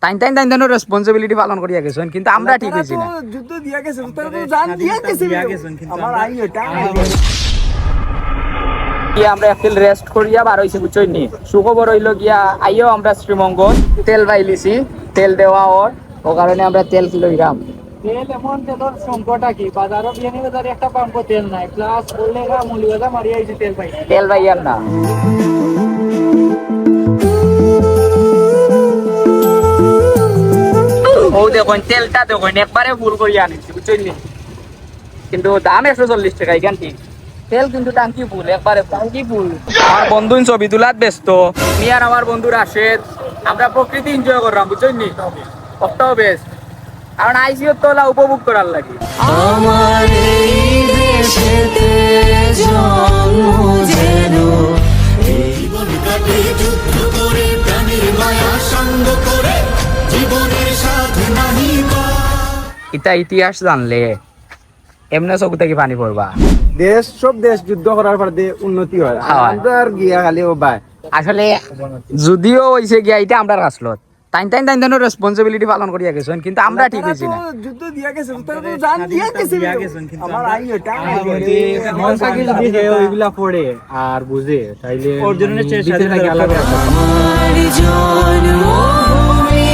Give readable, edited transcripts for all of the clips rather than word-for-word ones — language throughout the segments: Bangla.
Time time time time responsibility পালন করিয়া গেছেন, কিন্তু আমরা ঠিক হয়েছি না। যুদ্ধ দিয়া গেছে, তারা তো জান দিয়া গেছে, আমার আই এটা কি আমরা একদিন রেস্ট করিয়া বার হইছি বুঝছই নি। সুখবর হইল গিয়া আইও আমরা শ্রীমঙ্গল তেল বাইলিছি, তেল দেওয়া ও কারণে আমরা তেল কিলো গ্রাম তেল এমন তেলের সংকট কি বাজারও বিয়ানীবাজারে একটা পাম্প তেল নাই, প্লাস বললে মৌলিবাজার মারিয়া আইছে তেল পাই তেল বাইয়ার না। ও দেখুন তেলটা দেখুন একবারে ফুল করিয়া আনিছি বুঝছই নি, কিন্তু দাম 140 টাকা এখান ঠিক। তেল কিন্তু টাঙ্কি ফুল, একবারে টাঙ্কি ফুল। আমার বন্ধু ছবি তোলাত ব্যস্ত, আমি আর আমার বন্ধু রাশেদ আমরা প্রকৃতি এনজয় করলাম বুঝছই নি, কতটাও বেস্ট। কারণ আইসিও তোলা উপভোগ করার লাগে। আমার এই দেশেতে জন্ম যেন জীবন কাটে যুদ্ধ করে, প্রাণীর মায়া সঙ্গ করে, জীবনের সাথে নাহি বা। ইতা ইতিহাস জানলে এমনি চোখ থেকে পানি পড়বা। দেশ, সব দেশ যুদ্ধ করার পর দিয়ে উন্নতি হয়, আমরা আর গিয়া খালি ও ভাই আসলে যদিও হইছে গিয়া এটা আমরা রাসলত time time time time responsibility পালন করিয়া গেছেন, কিন্তু আমরা ঠিক হয়েছি না। যুদ্ধ দিয়া গেছে, তারা তো জান দিয়া গেছে, আমার আই এটা মন থাকি যদি ওইগুলা পড়ে আর বুঝে তাইলে ওর জন্য আমার জন্মভূমি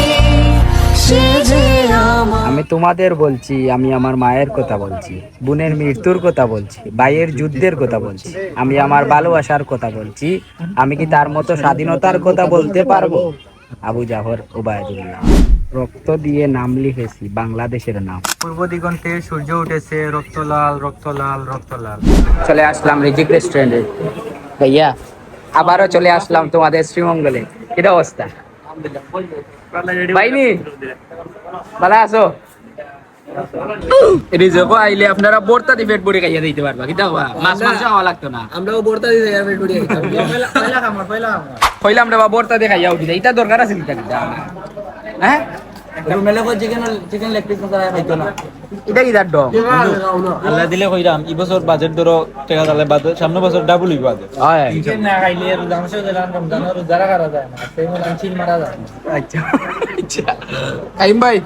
সে যে আমার। আমি তোমাদের বলছি, আমি আমার মায়ের কথা বলছি, বোনের মৃত্যুর কথা বলছি, ভাইয়ের যুদ্ধের কথা বলছি, আমি আমার ভালোবাসার কথা বলছি। আমি কি তার মতো স্বাধীনতার কথা বলতে পারবো? আবু জাফর ওবায়দুল্লাহ। রক্ত দিয়ে নাম লিখেছি বাংলাদেশের নাম। পূর্ব দিগন্তে সূর্য উঠেছে, রক্ত লাল রক্ত লাল রক্ত লাল। চলে আসলাম রিজিক রেস্টুরেন্টে ভাইয়া, আবারও চলে আসলাম তোমাদের শ্রীমঙ্গলে। কি অবস্থা ভাইনি, ভালো আছো? রিজকো আইলে আপনারা বর্তা দিয়ে পেট ভরে খাইয়া দিতে পারবা, কিটা মাছ মাংস খাওয়া লাগতো না। আমরাও বর্তা দিতে পেট ভরে খাইতাম। কইলাম রে বা বর্তা দিয়ে খাইয়া উঠি যায়, এটা দরকার আছে কিটা কিটা? হ্যাঁ রুমেলে কই চিকেন লেগ পিস করা খাইতো না। এটা কি দাঁড় ডম? আল্লাহ দিলে কইরাম এই বছর বাজেট ধরো টাকা তাহলে সামনে বছর ডাবল হইব বাজেট। হয় চিকেন না খাইলে রমজান দিলাম, রমজানের যারা করা যায় না, সেই মন চিল মারা যায়। আচ্ছা আচ্ছা কাইম ভাই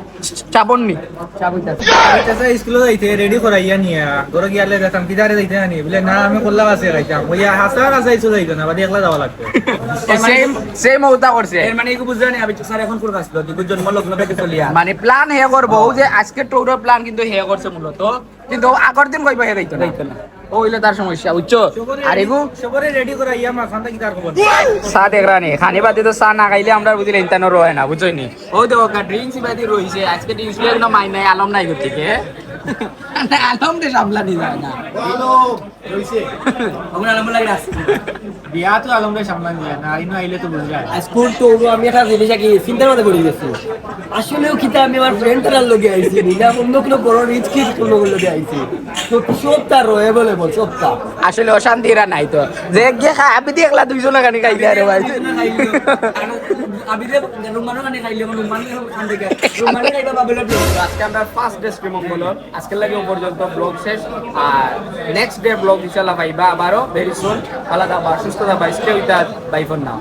চাপন নি চাচা স্কুলে যাইতে রেডি করাইয়া নিয়া ঘরে গিয়ালে যেতাম কি দাঁড়ে যাইতে আনি বলে না আমি করলাম আছে খাইতাম ওই হাসার আছে ইচ্ছা যাইতো না, বাদে একলা যাওয়া লাগতো। সেম সেম ওটা করছে, এর মানে এগুলো বুঝা নেই, আমি স্যার এখন করে আসলো কি জন্ম লগ্ন থেকে চলিয়া মানে প্ল্যান হে করবো যে আজকে ট্যুরের প্ল্যান কিন্তু হে করছে মূলত, কিন্তু আগের দিন কইবা হে যাইতো না, ও হইলে তার সমস্যা বুঝছো। আর এগু সবরে রেডি করাইয়া মা খান্তা কি তার খবর চা দেখরানি খানি বাদে তো চা না খাইলে আমরা বুঝলে ইন্টানো রয় না বুঝছই নি। ও দেখো ড্রিঙ্কস বাদি রইছে আজকে ড্রিঙ্কস লে না মাই নাই আলম নাই করতে কে আলম দে সামলা নি যায় না হ্যালো রইছে আমরা আলম লাগি আছে বিয়া তো আলমরে সামনে নিয়া না ইনো আইলে তো বুঝা স্কুল তো আমি একটা জিনিস কি চিন্তার মধ্যে পড়ে গেছি। আসলেও কিতা আমি আমার ফ্রেন্ডটার লগে আইছি না অন্য কোনো বড় রিচ কিড কোনো লগে আইছি, তো সব তার রয়ে বলে বল সবটা আসলে অশান্তি এরা নাই তো যে গিয়ে খা আমি দিয়ে একলা দুইজন গানি খাইলে আরে ভাই আবিরে রুমানো মানে খাইলে রুমানো খান থেকে রুমানো খাইবা বাবুলা। আজকে আমরা ফার্স্ট ডে স্ট্রিমঙ্গল আজকে লাগে পর্যন্ত ব্লগ শেষ, আর নেক্সট ডে ব্লগ ইনশাআল্লাহ পাইবা আবারও ভেরি সুন। ভালো থাকবা, সুস্থ থাকবা, stay with us, bye for now.